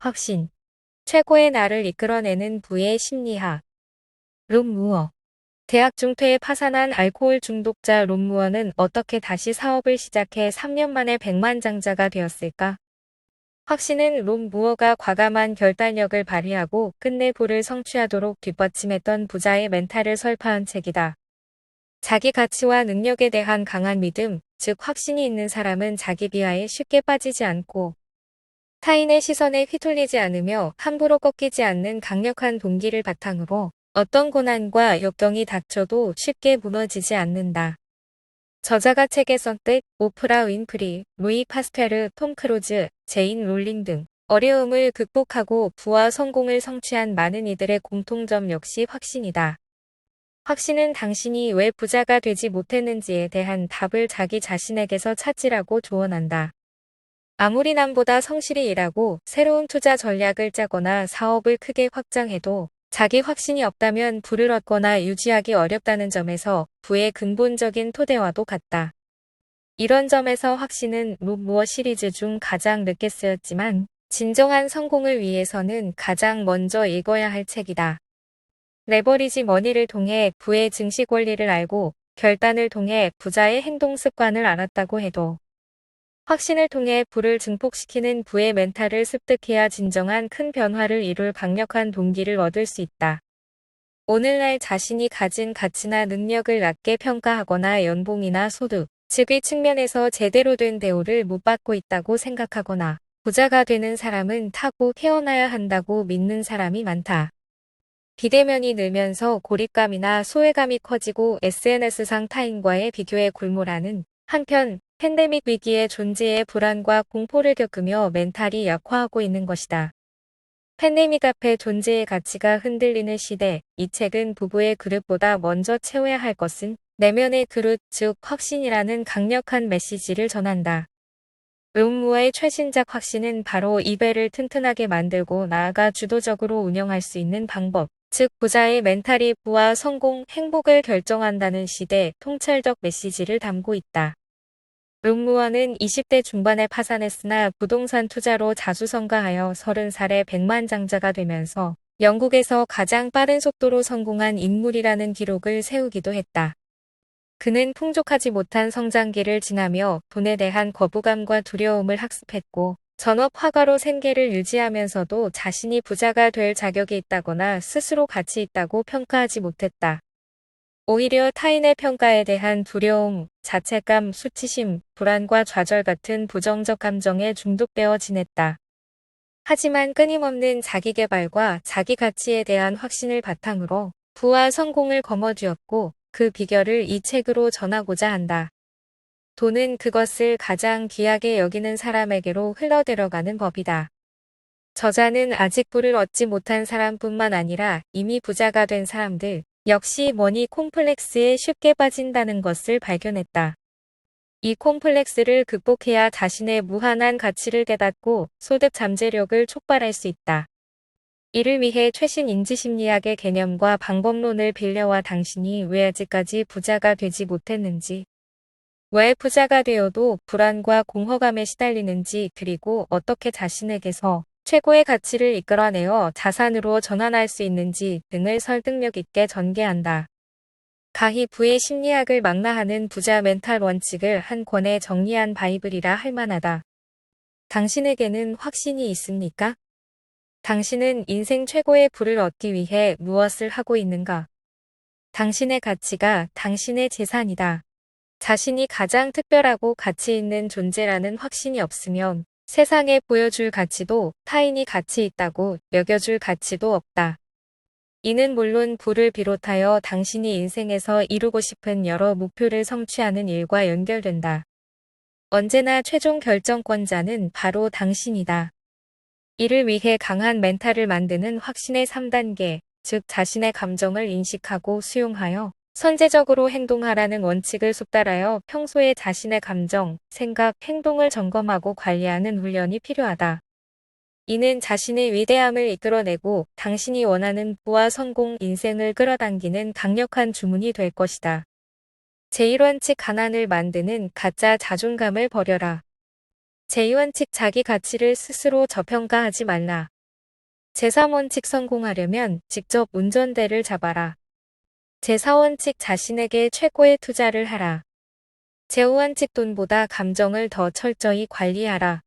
확신. 최고의 나를 이끌어내는 부의 심리학. 롬 무어. 대학 중퇴에 파산한 알코올 중독자 롬 무어는 어떻게 다시 사업을 시작해 3년 만에 백만장자가 되었을까? 확신은 롬 무어가 과감한 결단력을 발휘하고 끝내 부를 성취하도록 뒷받침했던 부자의 멘탈을 설파한 책이다. 자기 가치와 능력에 대한 강한 믿음, 즉 확신이 있는 사람은 자기 비하에 쉽게 빠지지 않고 타인의 시선에 휘둘리지 않으며 함부로 꺾이지 않는 강력한 동기를 바탕으로 어떤 고난과 역경이 닥쳐도 쉽게 무너지지 않는다. 저자가 책에 썼듯 오프라 윈프리, 루이 파스테르, 톰 크루즈, 제인 롤링 등 어려움을 극복하고 부와 성공을 성취한 많은 이들의 공통점 역시 확신이다. 확신은 당신이 왜 부자가 되지 못했는지에 대한 답을 자기 자신에게서 찾으라고 조언한다. 아무리 남보다 성실히 일하고 새로운 투자 전략을 짜거나 사업을 크게 확장해도 자기 확신이 없다면 부를 얻거나 유지하기 어렵다는 점에서 부의 근본적인 토대와도 같다. 이런 점에서 확신은 롬 무어 시리즈 중 가장 늦게 쓰였지만 진정한 성공을 위해서는 가장 먼저 읽어야 할 책이다. 레버리지 머니를 통해 부의 증시 권리를 알고 결단을 통해 부자의 행동 습관을 알았다고 해도 확신을 통해 부를 증폭시키는 부의 멘탈을 습득해야 진정한 큰 변화를 이룰 강력한 동기를 얻을 수 있다. 오늘날 자신이 가진 가치나 능력을 낮게 평가하거나 연봉이나 소득, 직위 측면에서 제대로 된 대우를 못 받고 있다고 생각하거나 부자가 되는 사람은 타고 태어나야 한다고 믿는 사람이 많다. 비대면이 늘면서 고립감이나 소외감이 커지고 SNS상 타인과의 비교에 골몰하는 한편 팬데믹 위기의 존재의 불안과 공포를 겪으며 멘탈이 약화하고 있는 것이다. 팬데믹 앞에 존재의 가치가 흔들리는 시대, 이 책은 부부의 그릇보다 먼저 채워야 할 것은 내면의 그릇, 즉 확신이라는 강력한 메시지를 전한다. 롬 무어의 최신작 확신은 바로 이 배를 튼튼하게 만들고 나아가 주도적으로 운영할 수 있는 방법, 즉 부자의 멘탈이 부와 성공, 행복을 결정한다는 시대 통찰적 메시지를 담고 있다. 롬 무어는 20대 중반에 파산했으나 부동산 투자로 자수성가하여 30살에 백만장자가 되면서 영국에서 가장 빠른 속도로 성공한 인물이라는 기록을 세우기도 했다. 그는 풍족하지 못한 성장기를 지나며 돈에 대한 거부감과 두려움을 학습했고 전업 화가로 생계를 유지하면서도 자신이 부자가 될 자격이 있다거나 스스로 가치 있다고 평가하지 못했다. 오히려 타인의 평가에 대한 두려움, 자책감, 수치심, 불안과 좌절 같은 부정적 감정에 중독되어 지냈다. 하지만 끊임없는 자기계발과 자기 가치에 대한 확신을 바탕으로 부와 성공을 거머쥐었고 그 비결을 이 책으로 전하고자 한다. 돈은 그것을 가장 귀하게 여기는 사람에게로 흘러들어가는 법이다. 저자는 아직 부를 얻지 못한 사람뿐만 아니라 이미 부자가 된 사람들, 역시 머니 콤플렉스에 쉽게 빠진다는 것을 발견했다. 이 콤플렉스를 극복해야 자신의 무한한 가치를 깨닫고 소득 잠재력을 촉발할 수 있다. 이를 위해 최신 인지심리학의 개념과 방법론을 빌려와 당신이 왜 아직까지 부자가 되지 못했는지, 왜 부자가 되어도 불안과 공허감에 시달리는지, 그리고 어떻게 자신에게서 최고의 가치를 이끌어내어 자산으로 전환할 수 있는지 등을 설득력 있게 전개한다. 가히 부의 심리학을 망라하는 부자 멘탈 원칙을 한 권에 정리한 바이블이라 할 만하다. 당신에게는 확신이 있습니까? 당신은 인생 최고의 부를 얻기 위해 무엇을 하고 있는가? 당신의 가치가 당신의 재산이다. 자신이 가장 특별하고 가치 있는 존재라는 확신이 없으면 세상에 보여줄 가치도 타인이 가치 있다고 여겨줄 가치도 없다. 이는 물론 부를 비롯하여 당신이 인생에서 이루고 싶은 여러 목표를 성취하는 일과 연결된다. 언제나 최종 결정권자는 바로 당신이다. 이를 위해 강한 멘탈을 만드는 확신의 3단계, 즉 자신의 감정을 인식하고 수용하여 선제적으로 행동하라는 원칙을 숙달하여 평소에 자신의 감정, 생각, 행동을 점검하고 관리하는 훈련이 필요하다. 이는 자신의 위대함을 이끌어내고 당신이 원하는 부와 성공, 인생을 끌어당기는 강력한 주문이 될 것이다. 제1원칙 가난을 만드는 가짜 자존감을 버려라. 제2원칙 자기 가치를 스스로 저평가하지 말라. 제3원칙 성공하려면 직접 운전대를 잡아라. 제4원칙 자신에게 최고의 투자를 하라. 제5원칙 돈보다 감정을 더 철저히 관리하라.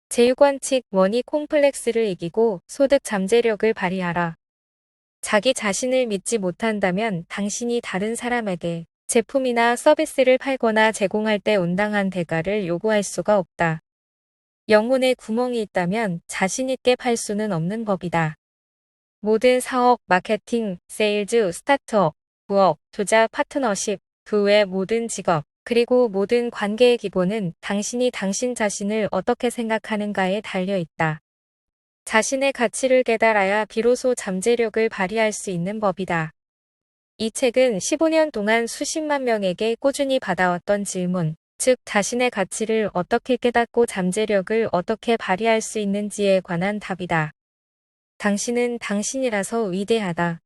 제6원칙 머니 콤플렉스를 이기고 소득 잠재력을 발휘하라. 자기 자신을 믿지 못한다면 당신이 다른 사람에게 제품이나 서비스를 팔거나 제공할 때 온당한 대가를 요구할 수가 없다. 영혼에 구멍이 있다면 자신 있게 팔 수는 없는 법이다. 모든 사업, 마케팅, 세일즈, 스타트업, 부업, 투자, 파트너십, 그 외 모든 직업, 그리고 모든 관계의 기본은 당신이 당신 자신을 어떻게 생각하는가에 달려 있다. 자신의 가치를 깨달아야 비로소 잠재력을 발휘할 수 있는 법이다. 이 책은 15년 동안 수십만 명에게 꾸준히 받아왔던 질문, 즉 자신의 가치를 어떻게 깨닫고 잠재력을 어떻게 발휘할 수 있는지에 관한 답이다. 당신은 당신이라서 위대하다.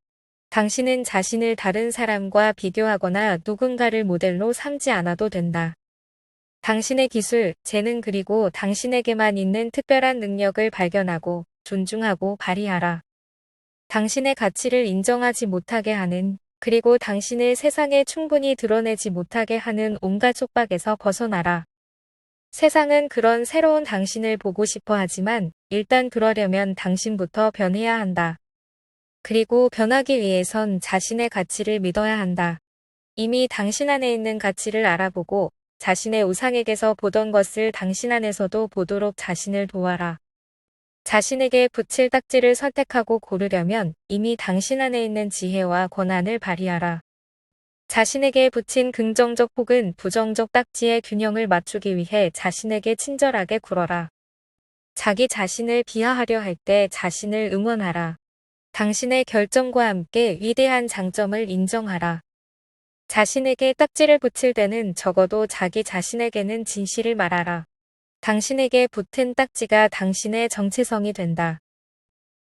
당신은 자신을 다른 사람과 비교하거나 누군가를 모델로 삼지 않아도 된다. 당신의 기술, 재능 그리고 당신에게만 있는 특별한 능력을 발견하고 존중하고 발휘하라. 당신의 가치를 인정하지 못하게 하는, 그리고 당신을 세상에 충분히 드러내지 못하게 하는 온갖 속박에서 벗어나라. 세상은 그런 새로운 당신을 보고 싶어 하지만 일단 그러려면 당신부터 변해야 한다. 그리고 변하기 위해선 자신의 가치를 믿어야 한다. 이미 당신 안에 있는 가치를 알아보고 자신의 우상에게서 보던 것을 당신 안에서도 보도록 자신을 도와라. 자신에게 붙일 딱지를 선택하고 고르려면 이미 당신 안에 있는 지혜와 권한을 발휘하라. 자신에게 붙인 긍정적 혹은 부정적 딱지의 균형을 맞추기 위해 자신에게 친절하게 굴어라. 자기 자신을 비하하려 할 때 자신을 응원하라. 당신의 결정과 함께 위대한 장점을 인정하라. 자신에게 딱지를 붙일 때는 적어도 자기 자신에게는 진실을 말하라. 당신에게 붙은 딱지가 당신의 정체성이 된다.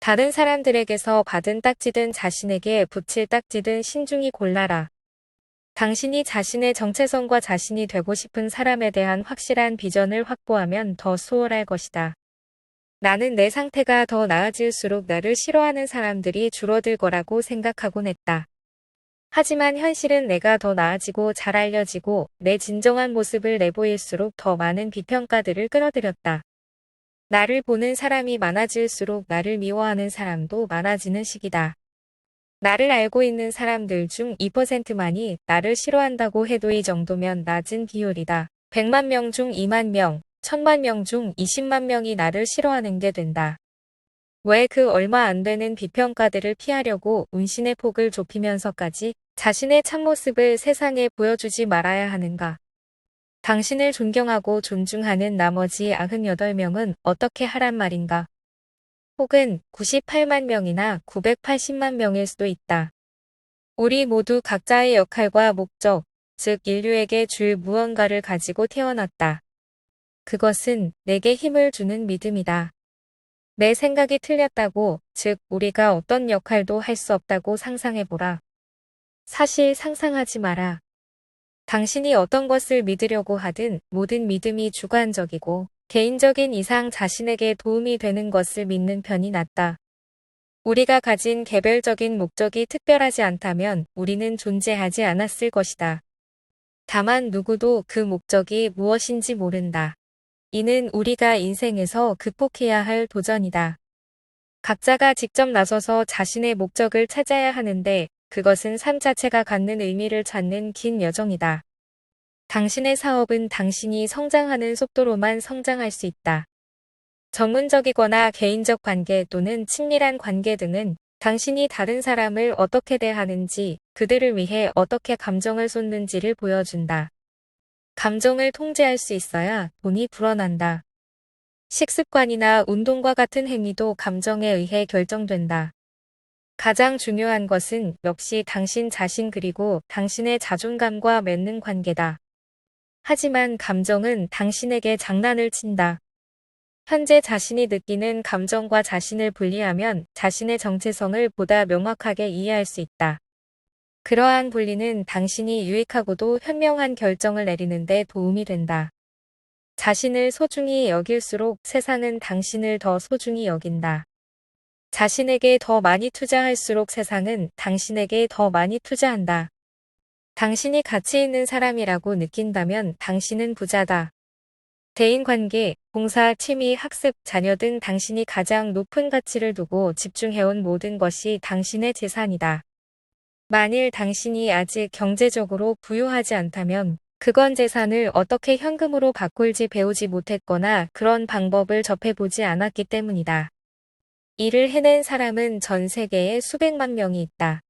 다른 사람들에게서 받은 딱지든 자신에게 붙일 딱지든 신중히 골라라. 당신이 자신의 정체성과 자신이 되고 싶은 사람에 대한 확실한 비전을 확보하면 더 수월할 것이다. 나는 내 상태가 더 나아질수록 나를 싫어하는 사람들이 줄어들 거라고 생각하곤 했다. 하지만 현실은 내가 더 나아지고 잘 알려지고 내 진정한 모습을 내보일수록 더 많은 비평가들을 끌어들였다. 나를 보는 사람이 많아질수록 나를 미워하는 사람도 많아지는 시기다. 나를 알고 있는 사람들 중 2%만이 나를 싫어한다고 해도 이 정도면 낮은 비율이다. 100만 명 중 2만 명, 1000만 명 중 20만 명이 나를 싫어하는 게 된다. 왜 그 얼마 안 되는 비평가들을 피하려고 운신의 폭을 좁히면서까지 자신의 참모습을 세상에 보여주지 말아야 하는가? 당신을 존경하고 존중하는 나머지 98명은 어떻게 하란 말인가? 혹은 98만 명이나 980만 명일 수도 있다. 우리 모두 각자의 역할과 목적, 즉 인류에게 줄 무언가를 가지고 태어났다. 그것은 내게 힘을 주는 믿음이다. 내 생각이 틀렸다고, 즉 우리가 어떤 역할도 할 수 없다고 상상해보라. 사실 상상하지 마라. 당신이 어떤 것을 믿으려고 하든 모든 믿음이 주관적이고 개인적인 이상 자신에게 도움이 되는 것을 믿는 편이 낫다. 우리가 가진 개별적인 목적이 특별하지 않다면 우리는 존재하지 않았을 것이다. 다만 누구도 그 목적이 무엇인지 모른다. 이는 우리가 인생에서 극복해야 할 도전이다. 각자가 직접 나서서 자신의 목적을 찾아야 하는데 그것은 삶 자체가 갖는 의미를 찾는 긴 여정이다. 당신의 사업은 당신이 성장하는 속도로만 성장할 수 있다. 전문적이거나 개인적 관계 또는 친밀한 관계 등은 당신이 다른 사람을 어떻게 대하는지, 그들을 위해 어떻게 감정을 쏟는지를 보여준다. 감정을 통제할 수 있어야 돈이 불어난다. 식습관이나 운동과 같은 행위도 감정에 의해 결정된다. 가장 중요한 것은 역시 당신 자신 그리고 당신의 자존감과 맺는 관계다. 하지만 감정은 당신에게 장난을 친다. 현재 자신이 느끼는 감정과 자신을 분리하면 자신의 정체성을 보다 명확하게 이해할 수 있다. 그러한 분리는 당신이 유익하고도 현명한 결정을 내리는 데 도움이 된다. 자신을 소중히 여길수록 세상은 당신을 더 소중히 여긴다. 자신에게 더 많이 투자할수록 세상은 당신에게 더 많이 투자한다. 당신이 가치 있는 사람이라고 느낀다면 당신은 부자다. 대인관계, 봉사, 취미, 학습, 자녀 등 당신이 가장 높은 가치를 두고 집중해온 모든 것이 당신의 재산이다. 만일 당신이 아직 경제적으로 부유하지 않다면 그건 재산을 어떻게 현금으로 바꿀지 배우지 못했거나 그런 방법을 접해보지 않았기 때문이다. 이를 해낸 사람은 전 세계에 수백만 명이 있다.